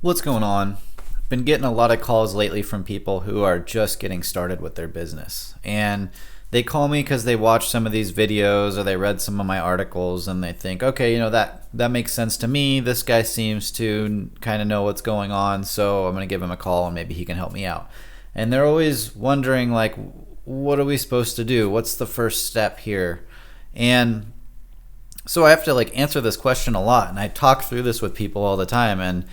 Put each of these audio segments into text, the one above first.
What's going on? Been getting a lot of calls lately from people who are just getting started with their business. And they call me because they watch some of these videos or they read some of my articles and they think, okay, that makes sense to me. This guy seems to kind of know what's going on, so I'm going to give him a call and maybe he can help me out. And they're always wondering, like, what are we supposed to do? What's the first step here? And so I have to answer this question a lot, and I talk through this with people all the time. And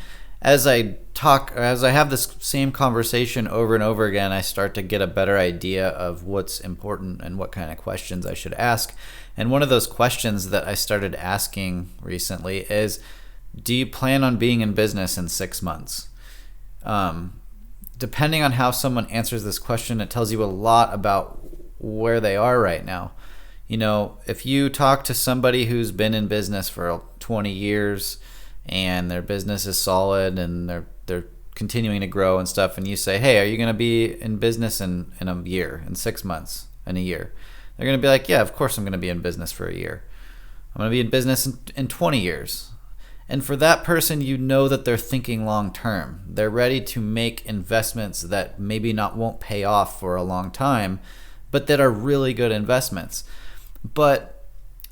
as I have this same conversation over and over again, I start to get a better idea of what's important and what kind of questions I should ask. And one of those questions that I started asking recently is, do you plan on being in business in 6 months? Depending on how someone answers this question, it tells you a lot about where they are right now. If you talk to somebody who's been in business for 20 years and their business is solid and they're continuing to grow and stuff, and you say, hey, are you going to be in business in a year, in 6 months, in a year? They're going to be like, yeah, of course I'm going to be in business for a year. I'm going to be in business in 20 years. And for that person, that they're thinking long term. They're ready to make investments that maybe won't pay off for a long time, but that are really good investments. But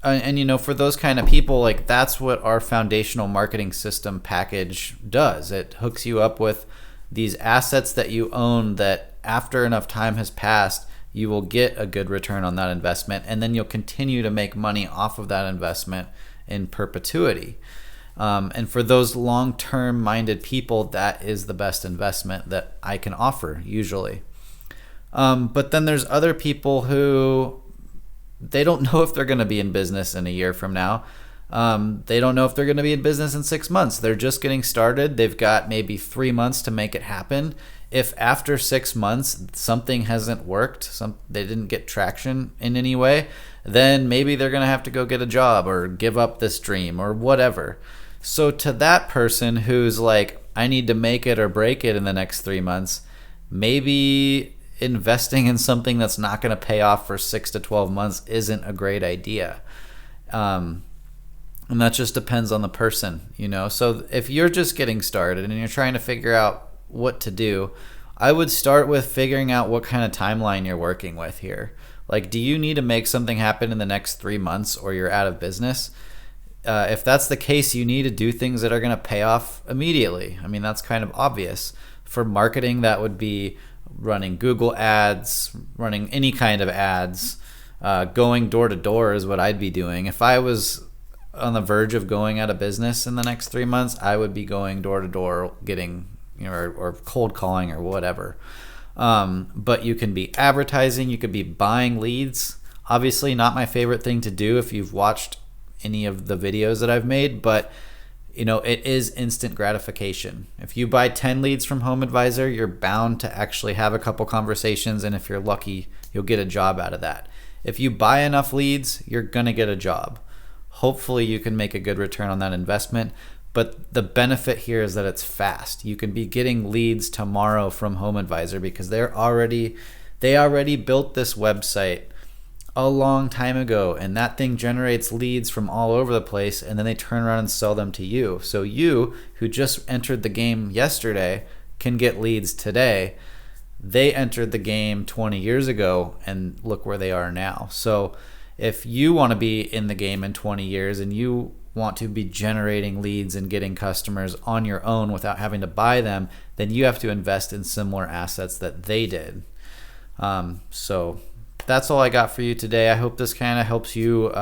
for those kind of people, that's what our foundational marketing system package does. It hooks you up with these assets that you own that after enough time has passed, you will get a good return on that investment, and then you'll continue to make money off of that investment in perpetuity. And for those long-term minded people, that is the best investment that I can offer usually. But then there's other people who they don't know if they're going to be in business in a year from now. They don't know if they're going to be in business in 6 months. They're just getting started. They've got maybe 3 months to make it happen. If after 6 months something hasn't worked, they didn't get traction in any way, then maybe they're going to have to go get a job or give up this dream or whatever. So to that person who's like, I need to make it or break it in the next 3 months, maybe investing in something that's not going to pay off for 6 to 12 months isn't a great idea. And that just depends on the person, So if you're just getting started and you're trying to figure out what to do, I would start with figuring out what kind of timeline you're working with here. Do you need to make something happen in the next 3 months or you're out of business? If that's the case, you need to do things that are going to pay off immediately. I mean, that's kind of obvious. For marketing, that would be running Google ads, running any kind of ads, going door to door is what I'd be doing. If I was on the verge of going out of business in the next 3 months, I would be going door to door, getting, or cold calling or whatever. But you can be advertising, you could be buying leads. Obviously not my favorite thing to do if you've watched any of the videos that I've made, but it is instant gratification. If you buy 10 leads from Home Advisor, you're bound to actually have a couple conversations, and if you're lucky, you'll get a job out of that. If you buy enough leads, you're going to get a job. Hopefully you can make a good return on that investment, but the benefit here is that it's fast. You can be getting leads tomorrow from Home Advisor because they already built this website a long time ago, and that thing generates leads from all over the place, and then they turn around and sell them to you. So you, who just entered the game yesterday, can get leads today. They entered the game 20 years ago, and look where they are now. So if you want to be in the game in 20 years and you want to be generating leads and getting customers on your own without having to buy them, then you have to invest in similar assets that they did. So that's all I got for you today. I hope this kind of helps you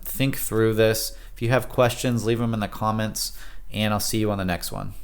think through this. If you have questions, leave them in the comments, and I'll see you on the next one.